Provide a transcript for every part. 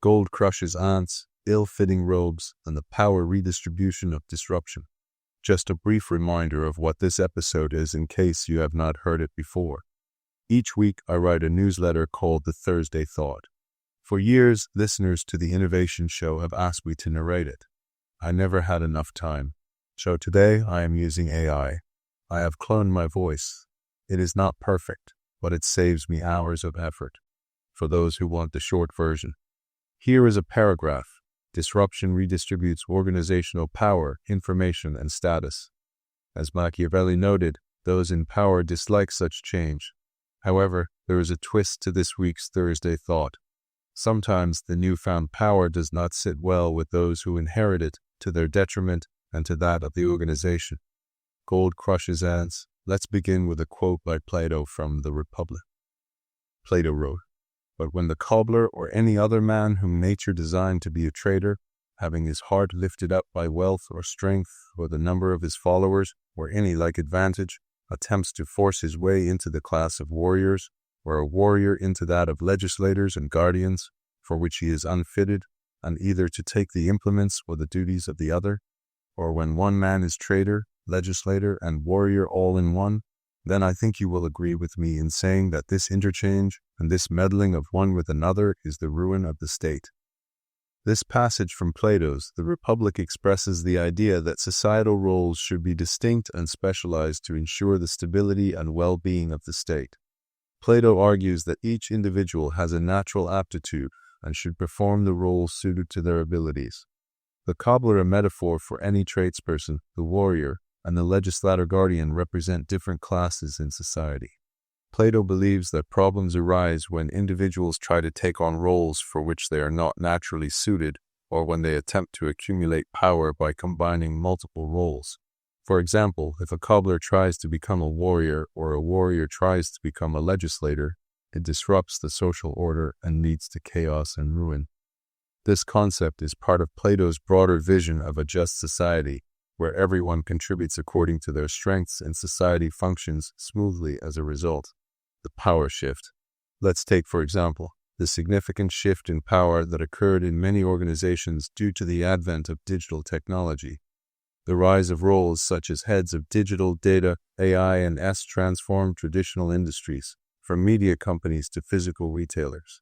Gold crushes ants, ill-fitting robes, and the power redistribution of disruption. Just a brief reminder of what this episode is in case you have not heard it before. Each week, I write a newsletter called The Thursday Thought. For years, listeners to the Innovation Show have asked me to narrate it. I never had enough time. So today, I am using AI. I have cloned my voice. It is not perfect, but it saves me hours of effort. For those who want the short version, here is a paragraph. Disruption redistributes organizational power, information, and status. As Machiavelli noted, those in power dislike such change. However, there is a twist to this week's Thursday Thought. Sometimes the newfound power does not sit well with those who inherit it, to their detriment and to that of the organization. Gold crushes ants. Let's begin with a quote by Plato from the Republic. Plato wrote, "But when the cobbler or any other man whom nature designed to be a traitor, having his heart lifted up by wealth or strength or the number of his followers or any like advantage, attempts to force his way into the class of warriors, or a warrior into that of legislators and guardians, for which he is unfitted, and either to take the implements or the duties of the other, or when one man is traitor, legislator, and warrior all in one, then I think you will agree with me in saying that this interchange and this meddling of one with another is the ruin of the state." This passage from Plato's The Republic expresses the idea that societal roles should be distinct and specialized to ensure the stability and well-being of the state. Plato argues that each individual has a natural aptitude and should perform the roles suited to their abilities. The cobbler, a metaphor for any tradesperson, the warrior, and the legislator guardian represent different classes in society. Plato believes that problems arise when individuals try to take on roles for which they are not naturally suited, or when they attempt to accumulate power by combining multiple roles. For example, if a cobbler tries to become a warrior or a warrior tries to become a legislator, it disrupts the social order and leads to chaos and ruin. This concept is part of Plato's broader vision of a just society, where everyone contributes according to their strengths and society functions smoothly as a result. The power shift. Let's take, for example, the significant shift in power that occurred in many organizations due to the advent of digital technology. The rise of roles such as heads of digital, data, AI, and S transformed traditional industries, from media companies to physical retailers.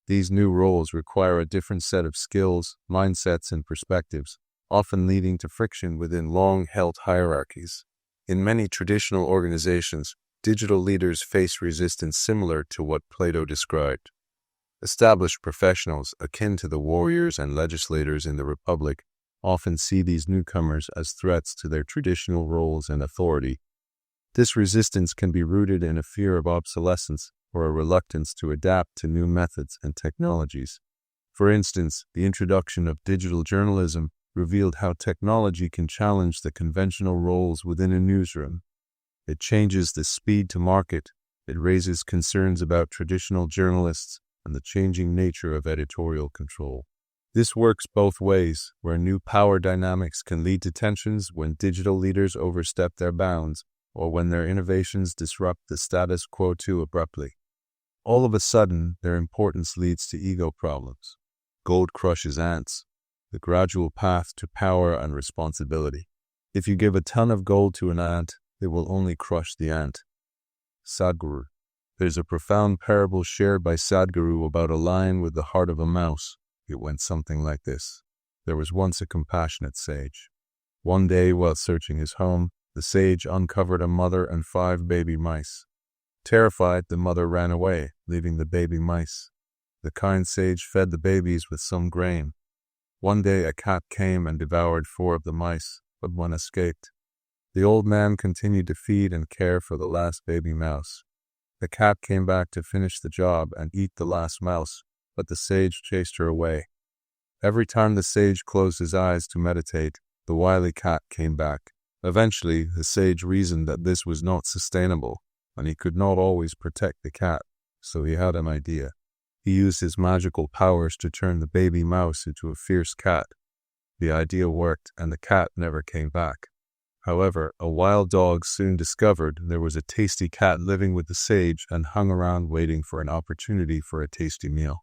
These new roles require a different set of skills, mindsets, and perspectives, often leading to friction within long-held hierarchies. In many traditional organizations, digital leaders face resistance similar to what Plato described. Established professionals, akin to the warriors and legislators in the Republic, often see these newcomers as threats to their traditional roles and authority. This resistance can be rooted in a fear of obsolescence or a reluctance to adapt to new methods and technologies. For instance, the introduction of digital journalism revealed how technology can challenge the conventional roles within a newsroom. It changes the speed to market. It raises concerns about traditional journalists and the changing nature of editorial control. This works both ways, where new power dynamics can lead to tensions when digital leaders overstep their bounds, or when their innovations disrupt the status quo too abruptly. All of a sudden, their importance leads to ego problems. Gold crushes ants. The gradual path to power and responsibility. If you give a ton of gold to an ant, it will only crush the ant. Sadguru. There's a profound parable shared by Sadguru about a lion with the heart of a mouse. It went something like this. There was once a compassionate sage. One day, while searching his home, the sage uncovered a mother and 5 baby mice. Terrified, the mother ran away, leaving the baby mice. The kind sage fed the babies with some grain. One day a cat came and devoured 4 of the mice, but one escaped. The old man continued to feed and care for the last baby mouse. The cat came back to finish the job and eat the last mouse, but the sage chased her away. Every time the sage closed his eyes to meditate, the wily cat came back. Eventually, the sage reasoned that this was not sustainable, and he could not always protect the cat, so he had an idea. He used his magical powers to turn the baby mouse into a fierce cat. The idea worked, and the cat never came back. However, a wild dog soon discovered there was a tasty cat living with the sage and hung around waiting for an opportunity for a tasty meal.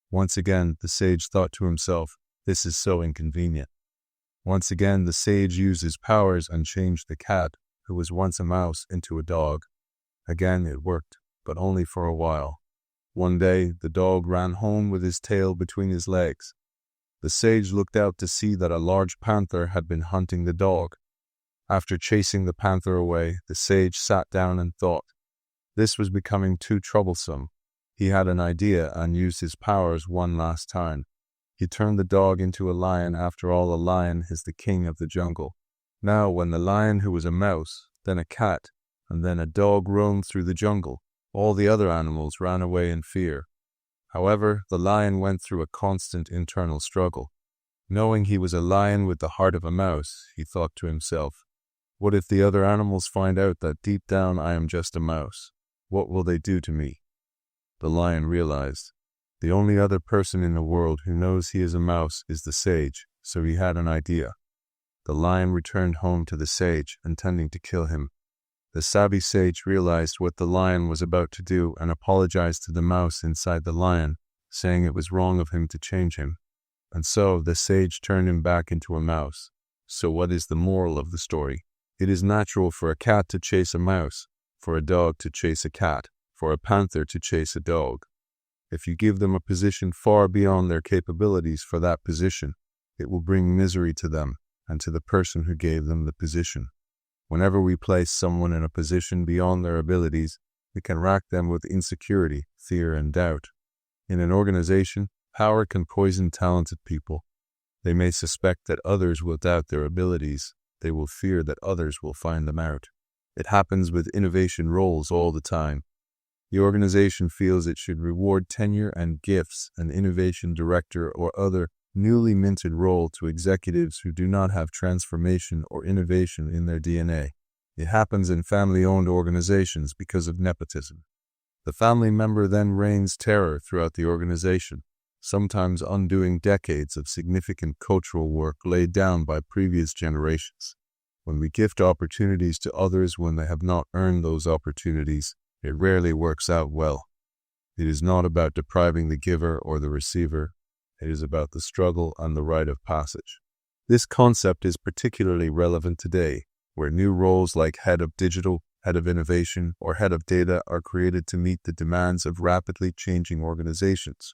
Once again, the sage thought to himself, "This is so inconvenient." Once again, the sage used his powers and changed the cat, who was once a mouse, into a dog. Again it worked, but only for a while. One day, the dog ran home with his tail between his legs. The sage looked out to see that a large panther had been hunting the dog. After chasing the panther away, the sage sat down and thought. This was becoming too troublesome. He had an idea and used his powers one last time. He turned the dog into a lion. After all, a lion is the king of the jungle. Now, when the lion, who was a mouse, then a cat, and then a dog roamed through the jungle, all the other animals ran away in fear. However, the lion went through a constant internal struggle. Knowing he was a lion with the heart of a mouse, he thought to himself, "What if the other animals find out that deep down I am just a mouse? What will they do to me?" The lion realized, the only other person in the world who knows he is a mouse is the sage, so he had an idea. The lion returned home to the sage, intending to kill him. The savvy sage realized what the lion was about to do and apologized to the mouse inside the lion, saying it was wrong of him to change him. And so the sage turned him back into a mouse. So what is the moral of the story? It is natural for a cat to chase a mouse, for a dog to chase a cat, for a panther to chase a dog. If you give them a position far beyond their capabilities for that position, it will bring misery to them and to the person who gave them the position. Whenever we place someone in a position beyond their abilities, we can rack them with insecurity, fear, and doubt. In an organization, power can poison talented people. They may suspect that others will doubt their abilities. They will fear that others will find them out. It happens with innovation roles all the time. The organization feels it should reward tenure and gifts an innovation director or other newly minted role to executives who do not have transformation or innovation in their DNA. It happens in family-owned organizations because of nepotism. The family member then reigns terror throughout the organization, sometimes undoing decades of significant cultural work laid down by previous generations. When we gift opportunities to others when they have not earned those opportunities, it rarely works out well. It is not about depriving the giver or the receiver. It is about the struggle and the rite of passage. This concept is particularly relevant today, where new roles like head of digital, head of innovation, or head of data are created to meet the demands of rapidly changing organizations.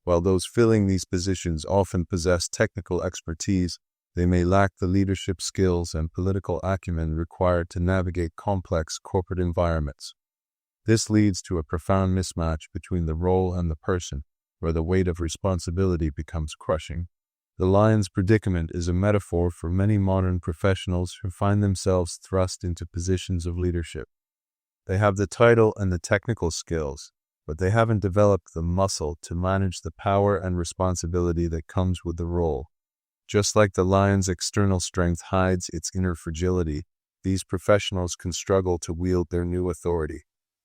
While those filling these positions often possess technical expertise, they may lack the leadership skills and political acumen required to navigate complex corporate environments. This leads to a profound mismatch between the role and the person, where the weight of responsibility becomes crushing. The lion's predicament is a metaphor for many modern professionals who find themselves thrust into positions of leadership. They have the title and the technical skills, but they haven't developed the muscle to manage the power and responsibility that comes with the role. Just like the lion's external strength hides its inner fragility, these professionals can struggle to wield their new authority.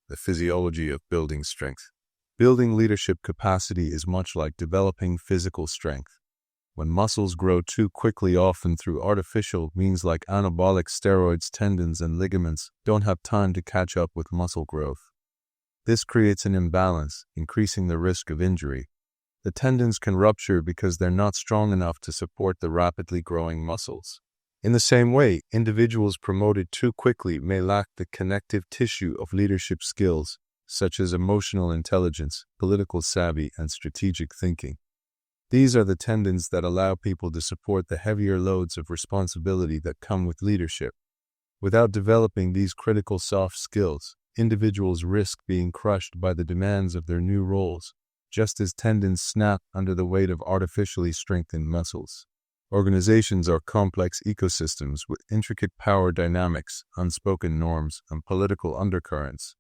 The physiology of building strength. Building leadership capacity is much like developing physical strength. When muscles grow too quickly, often through artificial means like anabolic steroids, tendons and ligaments don't have time to catch up with muscle growth. This creates an imbalance, increasing the risk of injury. The tendons can rupture because they're not strong enough to support the rapidly growing muscles. In the same way, individuals promoted too quickly may lack the connective tissue of leadership skills, such as emotional intelligence, political savvy, and strategic thinking. These are the tendons that allow people to support the heavier loads of responsibility that come with leadership. Without developing these critical soft skills, individuals risk being crushed by the demands of their new roles, just as tendons snap under the weight of artificially strengthened muscles. Organizations are complex ecosystems with intricate power dynamics, unspoken norms, and political undercurrents.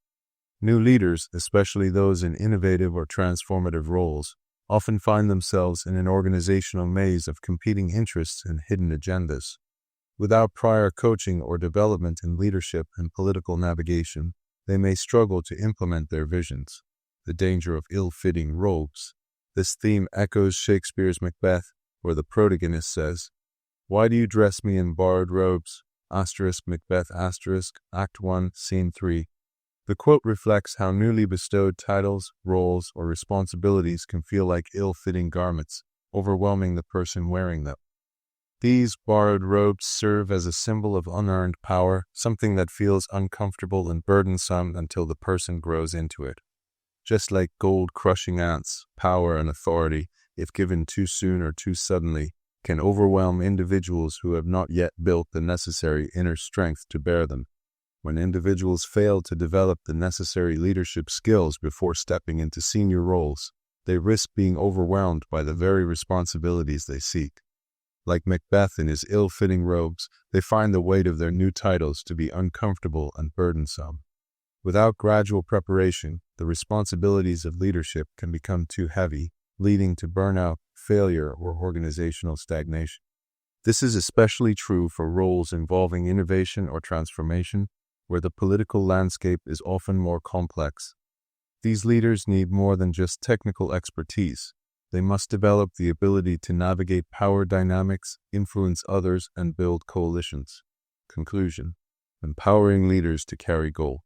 New leaders, especially those in innovative or transformative roles, often find themselves in an organizational maze of competing interests and hidden agendas. Without prior coaching or development in leadership and political navigation, they may struggle to implement their visions. The danger of ill-fitting robes. This theme echoes Shakespeare's Macbeth, where the protagonist says, "Why do you dress me in borrowed robes?" Macbeth, Act 1, Scene 3. The quote reflects how newly bestowed titles, roles, or responsibilities can feel like ill-fitting garments, overwhelming the person wearing them. These borrowed robes serve as a symbol of unearned power, something that feels uncomfortable and burdensome until the person grows into it. Just like gold-crushing ants, power and authority, if given too soon or too suddenly, can overwhelm individuals who have not yet built the necessary inner strength to bear them. When individuals fail to develop the necessary leadership skills before stepping into senior roles, they risk being overwhelmed by the very responsibilities they seek. Like Macbeth in his ill-fitting robes, they find the weight of their new titles to be uncomfortable and burdensome. Without gradual preparation, the responsibilities of leadership can become too heavy, leading to burnout, failure, or organizational stagnation. This is especially true for roles involving innovation or transformation, where the political landscape is often more complex. These leaders need more than just technical expertise. They must develop the ability to navigate power dynamics, influence others, and build coalitions. Conclusion: empowering leaders to carry goal.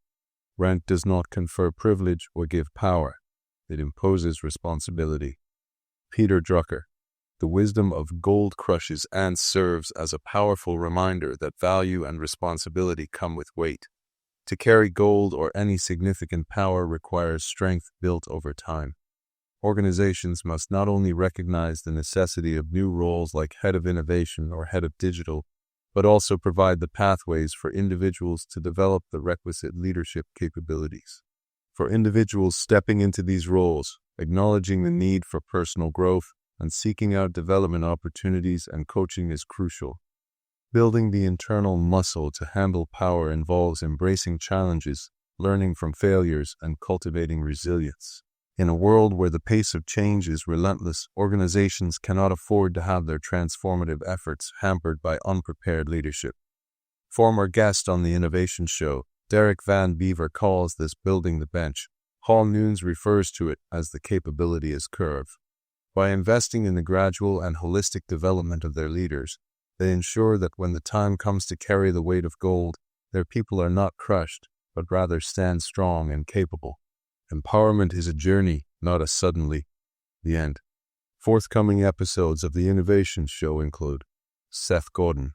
Rank does not confer privilege or give power. It imposes responsibility. Peter Drucker. The wisdom of gold crushes and serves as a powerful reminder that value and responsibility come with weight. To carry gold or any significant power requires strength built over time. Organizations must not only recognize the necessity of new roles like head of innovation or head of digital, but also provide the pathways for individuals to develop the requisite leadership capabilities. For individuals stepping into these roles, acknowledging the need for personal growth and seeking out development opportunities and coaching is crucial. Building the internal muscle to handle power involves embracing challenges, learning from failures, and cultivating resilience. In a world where the pace of change is relentless, organizations cannot afford to have their transformative efforts hampered by unprepared leadership. Former guest on the Innovation Show, Derek Van Beaver, calls this building the bench. Hall Noons refers to it as the capability as curve. By investing in the gradual and holistic development of their leaders, they ensure that when the time comes to carry the weight of gold, their people are not crushed, but rather stand strong and capable. Empowerment is a journey, not a suddenly. The end. Forthcoming episodes of the Innovation Show include Seth Godin,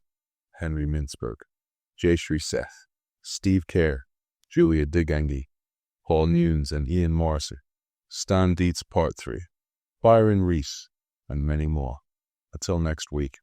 Henry Mintzberg, Jayshree Seth, Steve Kerr, Julia Digangi, Paul Nunes and Ian Morrison, Stan Dietz Part 3, Byron Reese, and many more. Until next week.